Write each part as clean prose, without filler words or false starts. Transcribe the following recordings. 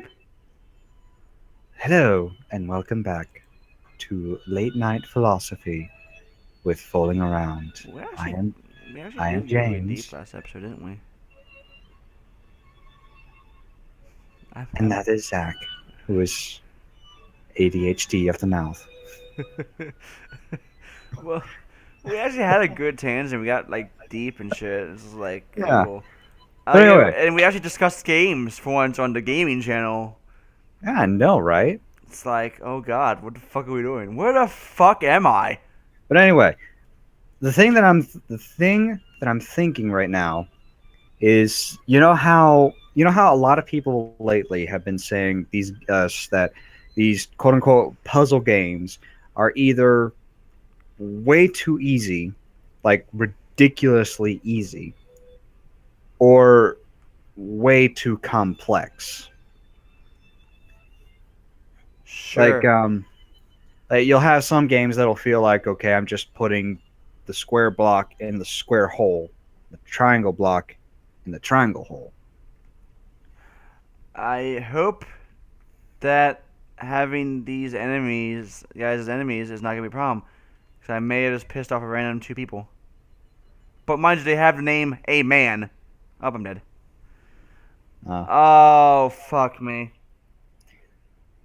beep. Hello, and welcome back to Late Night Philosophy with Foaling Around. We I actually, am we actually I am did get really deep James, last episode, didn't we? I, and that is Zach, who is ADHD of the mouth. well, we actually had a good tangent. We got like deep and shit. This is like Yeah, cool. but anyway, And we actually discussed games for once on the gaming channel. yeah, I know, right? It's like, oh god, what the fuck are we doing? Where the fuck am I? But anyway, the thing that I'm thinking right now is you know how a lot of people lately have been saying that these quote unquote puzzle games are either way too easy, like ridiculously easy, or way too complex. Like Sure. um like you'll have some games that'll feel like, okay, I'm just putting the square block in the square hole, the triangle block in the triangle hole. I hope that having these enemies, guys, as enemies, is not gonna be a problem. Because I may have just pissed off a random two people. But mind you, they have the name A Man. Oh, I'm dead. Uh, Oh, fuck me.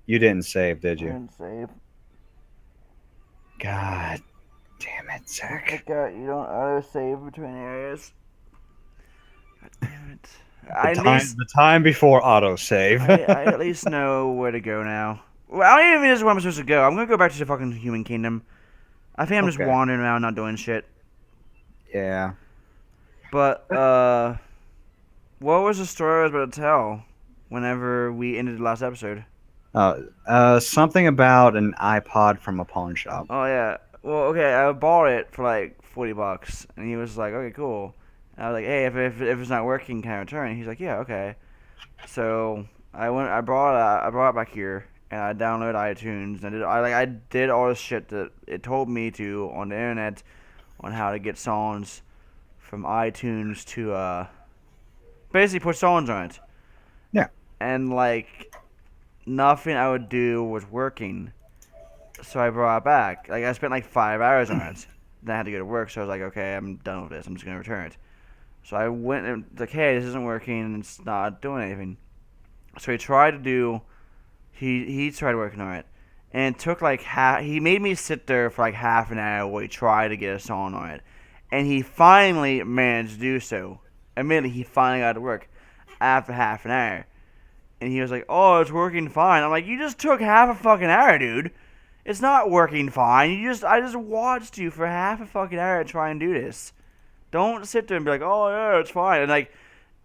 you didn't save, did I you? didn't save. God damn it, I Zach. forgot you don't auto save between areas. God damn it. The I at time least the time before autosave. I at least know where to go now. Well, I don't even know where I'm supposed to go. I'm gonna go back to the fucking human kingdom. I think I'm just Okay. wandering around, not doing shit. Yeah. But what was the story I was about to tell? Whenever we ended the last episode. Something about an iPod from a pawn shop. Oh yeah. Well, okay. I bought it for like $40, and he was like, "Okay, cool." And I was like, "Hey, if it's not working, can I return it?" He's like, "Yeah, okay." So I went. I brought it back here, and I downloaded iTunes, and I did all the shit that it told me to on the internet on how to get songs from iTunes to basically put songs on it, Yeah. and like nothing I would do was working. So I brought it back. Like I spent like 5 hours on it. Then I had to go to work, so I was like, okay, I'm done with this. I'm just gonna return it. So I went and like, hey, this isn't working. And it's not doing anything. So he tried to do. He tried working on it, and it took like half. He made me sit there for like half an hour while he tried to get a song on it, and he finally managed to do so. Admittedly, he finally got to work after half an hour, and he was like, "Oh, it's working fine." I'm like, "You just took half a fucking hour, dude. It's not working fine. I just watched you for half a fucking hour try and do this. Don't sit there and be like, "Oh yeah, it's fine." And like,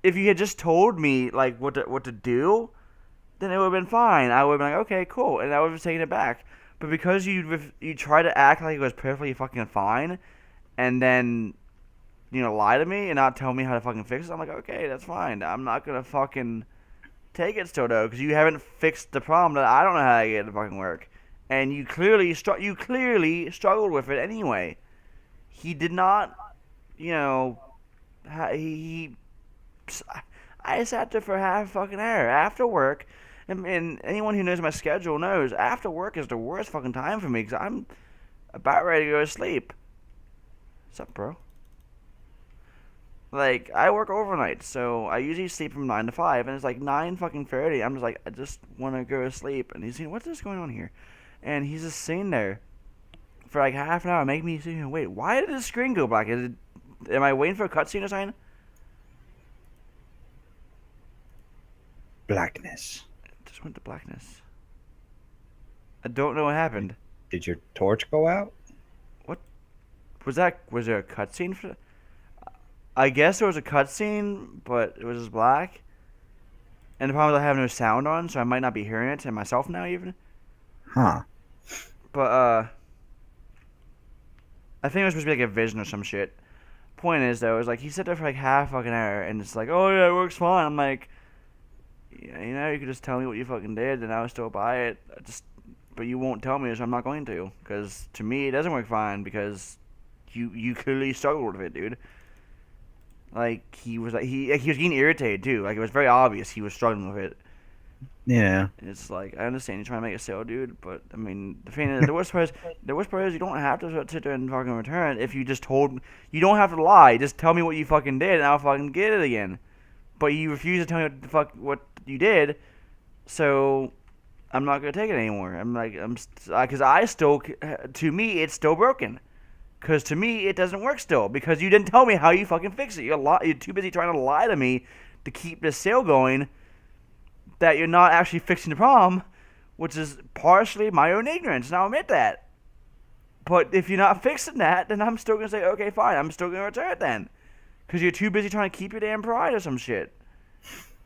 if you had just told me like what to do, then it would have been fine. I would have been like, "Okay, cool," and I would have taken it back. But because you try to act like it was perfectly fucking fine, and then lie to me and not tell me how to fucking fix it, I'm like, okay, that's fine. I'm not gonna fucking take it still though, because you haven't fixed the problem that I don't know how to get it to fucking work, and you clearly struggled with it anyway. He did not, you know, he I sat there for half a fucking hour after work, and anyone who knows my schedule knows after work is the worst fucking time for me because I'm about ready to go to sleep. What's up, bro? Like I work overnight, so I usually sleep from 9 to 5, and it's like 9 fucking 30. I'm just like, I just want to go to sleep, and he's saying, "What's this going on here?" And he's just sitting there for like half an hour, making me sit here and wait. Why did the screen go black? Am I waiting for a cutscene or something? Blackness. It just went to blackness. I don't know what happened. Did your torch go out? What was that? Was there a cutscene for? I guess there was a cutscene, but it was just black. And the problem is I have no sound on, so I might not be hearing it and myself now even. Huh. But I think it was supposed to be like a vision or some shit. Point is though, it was like he sat there for like half fucking hour, and it's like, oh yeah, it works fine. I'm like, yeah, you could just tell me what you fucking did, and I would still buy it. But you won't tell me, so I'm not going to. Because to me, it doesn't work fine because you clearly struggled with it, dude. Like he was getting irritated too. Like it was very obvious he was struggling with it. Yeah. It's like, I understand you're trying to make a sale, dude, but I mean, the thing is, the worst part is you don't have to sit there and fucking return it if you just told. You don't have to lie. Just tell me what you fucking did, and I'll fucking get it again. But you refuse to tell me what you did, so I'm not gonna take it anymore. Because I still, to me, it's still broken. Because to me, it doesn't work still. Because you didn't tell me how you fucking fix it. You're too busy trying to lie to me to keep this sale going that you're not actually fixing the problem, which is partially my own ignorance, and I'll admit that. But if you're not fixing that, then I'm still going to say, okay, fine, I'm still going to return it then. Because you're too busy trying to keep your damn pride or some shit.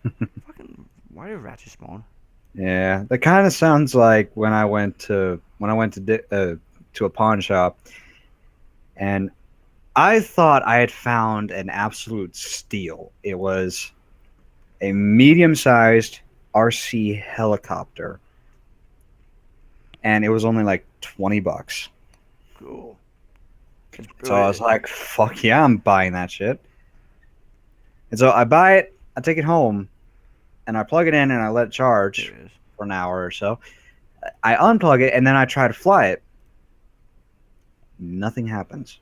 Fucking, why do rats spawn? Yeah, that kind of sounds like when I went to a pawn shop, and I thought I had found an absolute steal. It was a medium-sized RC helicopter, and it was only like $20. Cool. So I was like, "Fuck yeah, I'm buying that shit." And so I buy it, I take it home, and I plug it in and I let it charge There it is. for an hour or so. I unplug it and then I try to fly it. Nothing happens.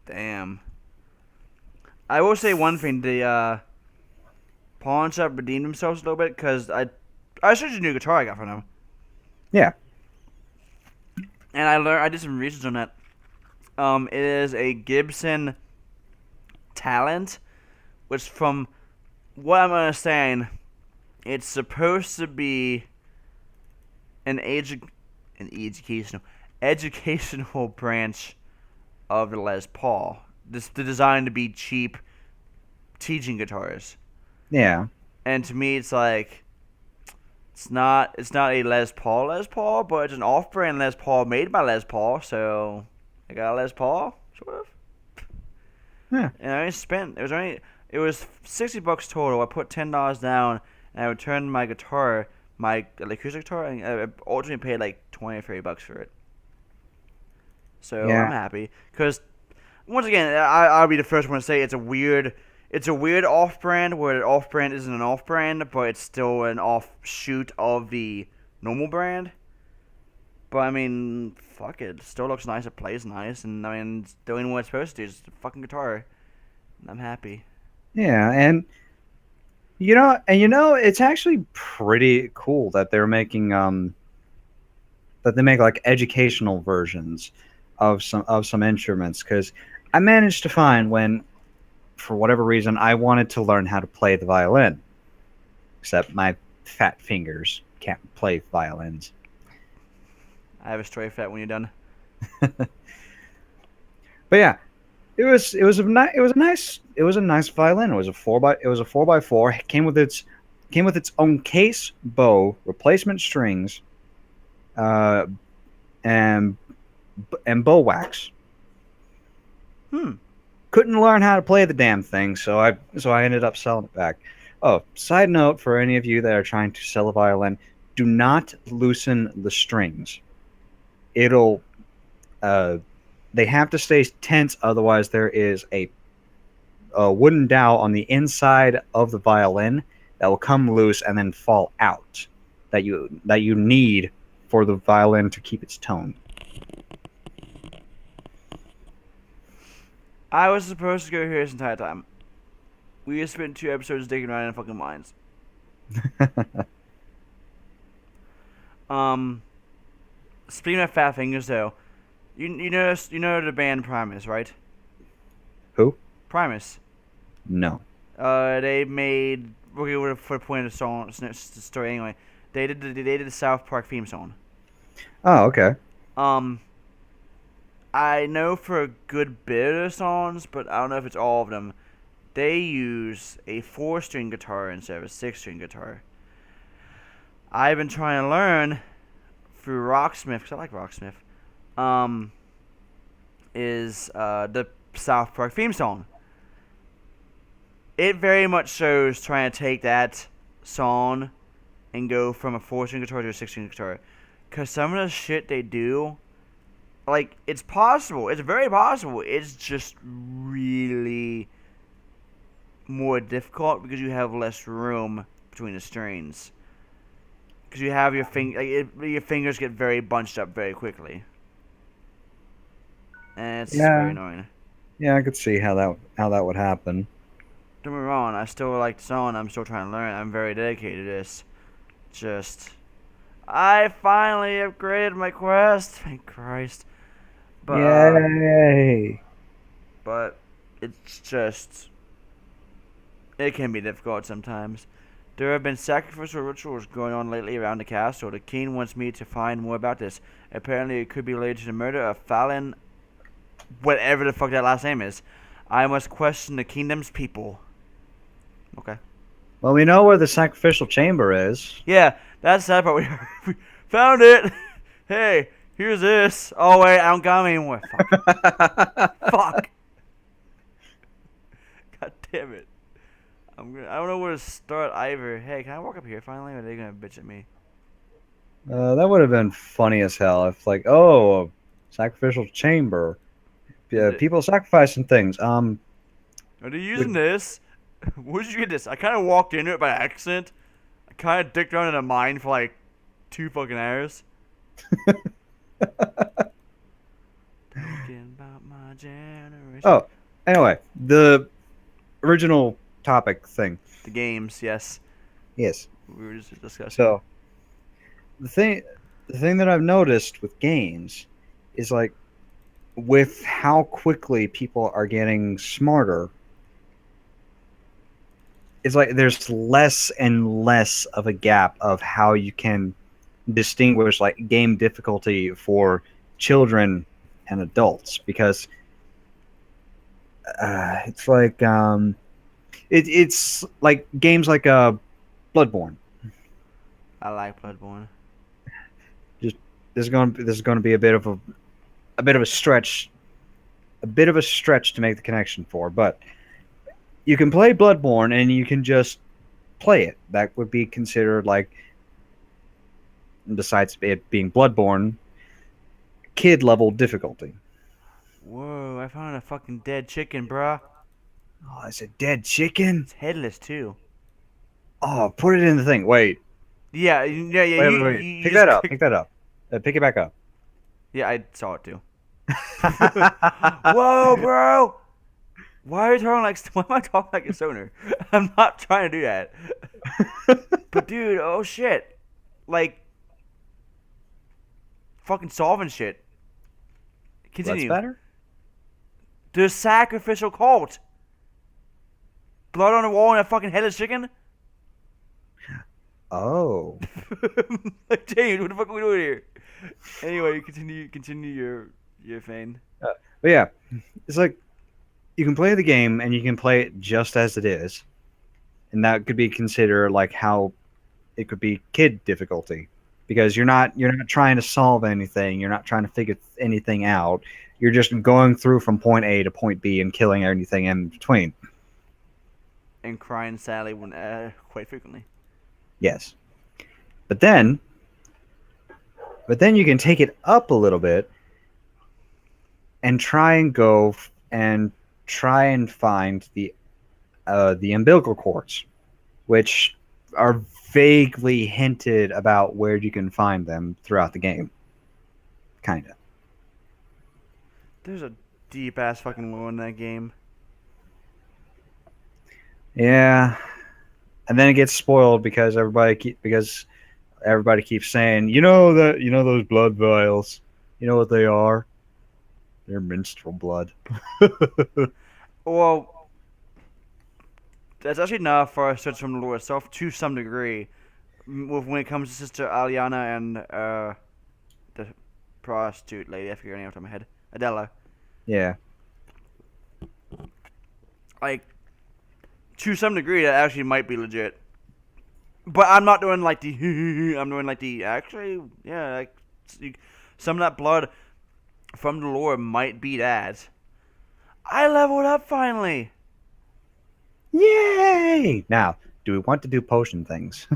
Damn. I will say one thing: the pawn shop redeemed themselves a little bit because I searched a new guitar I got from them. Yeah. And I did some research on that. It is a Gibson Talent, which from what I'm understanding, it's supposed to be an educational branch of the Les Paul. This the design to be cheap teaching guitars. Yeah. And to me, it's like it's not a Les Paul, but it's an off-brand Les Paul made by Les Paul. So I got a Les Paul, sort of. Yeah. And I spent it was $60 total. I put $10 down, and I returned my guitar, my acoustic guitar, and I ultimately paid like $20 or $30 for it. So Yeah. I'm happy because once again, I'll be the first one to say it's a weird off-brand where the off-brand isn't an off-brand, but it's still an offshoot of the normal brand. But I mean, fuck it. Still looks nice. It plays nice, and I mean, it's doing what it's supposed to do. It's a fucking guitar. And I'm happy. Yeah. And it's actually pretty cool that they're making that they make like educational versions of some instruments, because I managed to find when, for whatever reason, I wanted to learn how to play the violin, except my fat fingers can't play violins. I have a story for that when you're done. But yeah, it was a nice violin. It was a 4x4. It came with its own case, bow, replacement strings, uh, and bow wax. Couldn't learn how to play the damn thing, so I ended up selling it back. Oh, side note for any of you that are trying to sell a violin: do not loosen the strings. It'll they have to stay tense, otherwise there is a wooden dowel on the inside of the violin that will come loose and then fall out, that you need for the violin to keep its tone. I was supposed to go here this entire time. We just spent 2 episodes digging around in fucking minds. Speaking of fat fingers, though, you know the band Primus, right? Who? Primus. No. They made for the point of the story anyway. They did the South Park theme song. Oh, okay. I know for a good bit of songs, but I don't know if it's all of them. They use a 4-string guitar instead of a 6-string guitar. I've been trying to learn through Rocksmith, because I like Rocksmith. Is the South Park theme song. It very much shows trying to take that song and go from a 4-string guitar to a 6-string guitar. Because some of the shit they do, like, it's possible. It's very possible. It's just really more difficult because you have less room between the strings. because you have your fingers get very bunched up very quickly, and it's very Yeah, annoying. yeah, I could see how that would happen. Don't get me wrong, I still like the song. I'm still trying to learn. I'm very dedicated to this. Just, I finally upgraded my quest. Thank Christ. But Yay! but it's just, it can be difficult sometimes. There have been sacrificial rituals going on lately around the castle. The king wants me to find more about this. Apparently, it could be related to the murder of Fallon, whatever the fuck that last name is. I must question the kingdom's people. Okay. Well, we know where the sacrificial chamber is. Yeah, that's the sad part. We found it. Hey, here's this. Oh wait, I don't got 'em anymore. Fuck. Fuck. God damn it. I don't know where to start either. Hey, can I walk up here finally, or are they gonna bitch at me? That would have been funny as hell if, like, oh, a sacrificial chamber. Yeah, people sacrificing things. Are they using this? Where'd you get this? I kind of walked into it by accident. I kind of dicked around in a mine for like 2 fucking hours. Talking about my generation. Oh, anyway, the original topic thing. The games, yes. Yes. We were just discussing. So the thing that I've noticed with games is, like, with how quickly people are getting smarter, it's like there's less and less of a gap of how you can distinguish, like, game difficulty for children and adults, because it's like it's like games like Bloodborne. I like Bloodborne. Just there's going to be a bit of a stretch to make the connection for, but you can play Bloodborne and you can just play it. That would be considered, like, besides it being Bloodborne, kid level difficulty. Whoa, I found a fucking dead chicken, bruh. Oh, it's a dead chicken. It's headless too. Oh, put it in the thing. Wait. Yeah. Wait. You Pick just that up. click- Pick that up. Pick it back up. Yeah, I saw it too. Whoa, bro! Why are you talking like? Why am I talking like a stoner? I'm not trying to do that. But dude, oh shit, like, fucking solving shit. Continue. What's better? The sacrificial cult. Blood on the wall and a fucking headless chicken. Oh. Like, James, what the fuck are we doing here? Anyway, continue your feign. But yeah, it's like you can play the game and you can play it just as it is, and that could be considered like how it could be kid difficulty, because you're not trying to solve anything, you're not trying to figure anything out, you're just going through from point A to point B and killing anything in between. And crying sadly when quite frequently. Yes, but then you can take it up a little bit and try and find the umbilical cords, which are vaguely hinted about where you can find them throughout the game. Kinda. There's a deep ass fucking lore in that game. Yeah, and then it gets spoiled because everybody keeps saying, those blood vials, you know what they are? They're menstrual blood. Well, that's actually not far stretched from the lore itself to some degree. When it comes to Sister Aliana and the prostitute lady, I forget her name off the top of my head, Adela. Yeah. Like, to some degree, that actually might be legit. But I'm not doing like the I'm doing like the actually, yeah, like some of that blood from the lore might be that. I leveled up finally. Yay! Now, do we want to do potion things?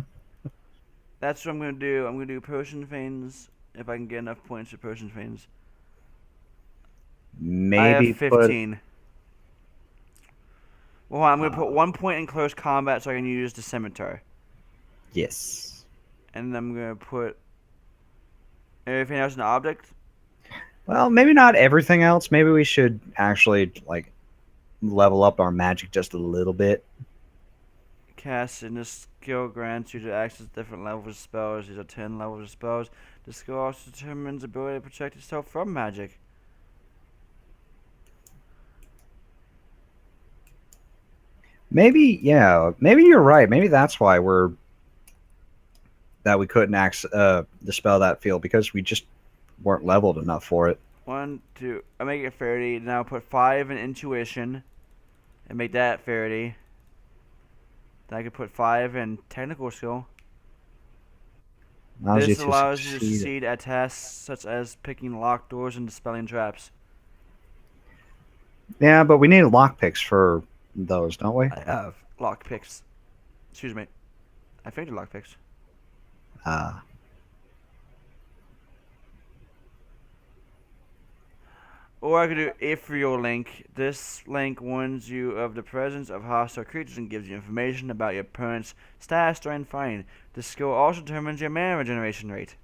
That's what I'm gonna do. I'm gonna do potion feigns if I can get enough points for potion feigns. Maybe I have 15. Well, I'm gonna put 1 point in close combat so I can use the scimitar. Yes. And I'm gonna put everything else in object. Well, maybe not everything else. Maybe we should actually like level up our magic just a little bit. Cast in this skill grants you to access different levels of spells. These are 10 levels of spells. The skill also determines the ability to protect yourself from magic. Maybe, yeah, maybe you're right. Maybe that's why we couldn't dispel that field because we just weren't leveled enough for it. 1, 2. I make it 30. Now put 5 in intuition and make that 30. Then I could put 5 in technical skill. This allows you to succeed at tasks such as picking locked doors and dispelling traps. Yeah, but we need lockpicks for those, don't we? I have lock picks. Excuse me. I think they're lock picks. Uh, Or I could do Ethereal Link. This link warns you of the presence of hostile creatures and gives you information about your opponent's stats during fighting. This skill also determines your mana regeneration rate.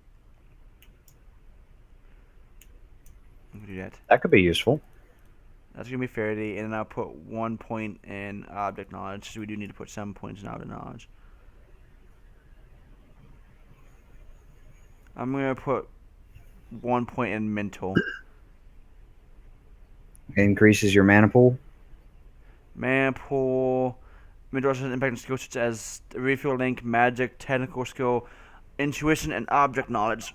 I'm gonna do that. that could be useful. That's gonna be 30, and then I'll put 1 point in object knowledge. So we do need to put 7 points in object knowledge. I'm gonna put 1 point in mental. Increases your mana pool. Mana pool. Mental has an impact on skills such as refill link, magic, technical skill, intuition, and object knowledge.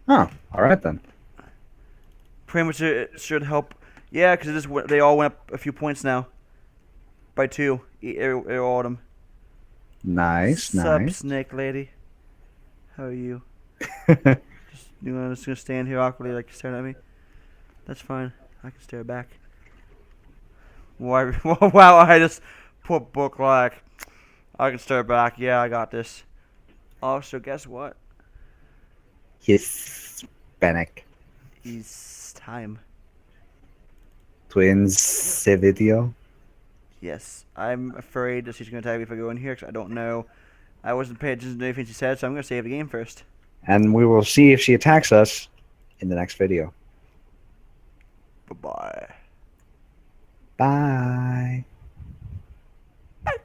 Oh, all right then. Pretty much it should help. Yeah, because they all went up a few points now. By 2. All of them. Nice, Sup, nice. snake lady? How are you? I'm just gonna stand here awkwardly like you're staring at me. That's fine. I can stare back. Why? Wow! I just put book like. I can stare back. Yeah, I got this. Also, guess what? Hispanic. It's time. Twins video. Yes, I'm afraid that she's gonna attack me if I go in here because I don't know. I wasn't paying attention to anything she said, so I'm gonna save the game first. And we will see if she attacks us in the next video. Bye bye. Bye.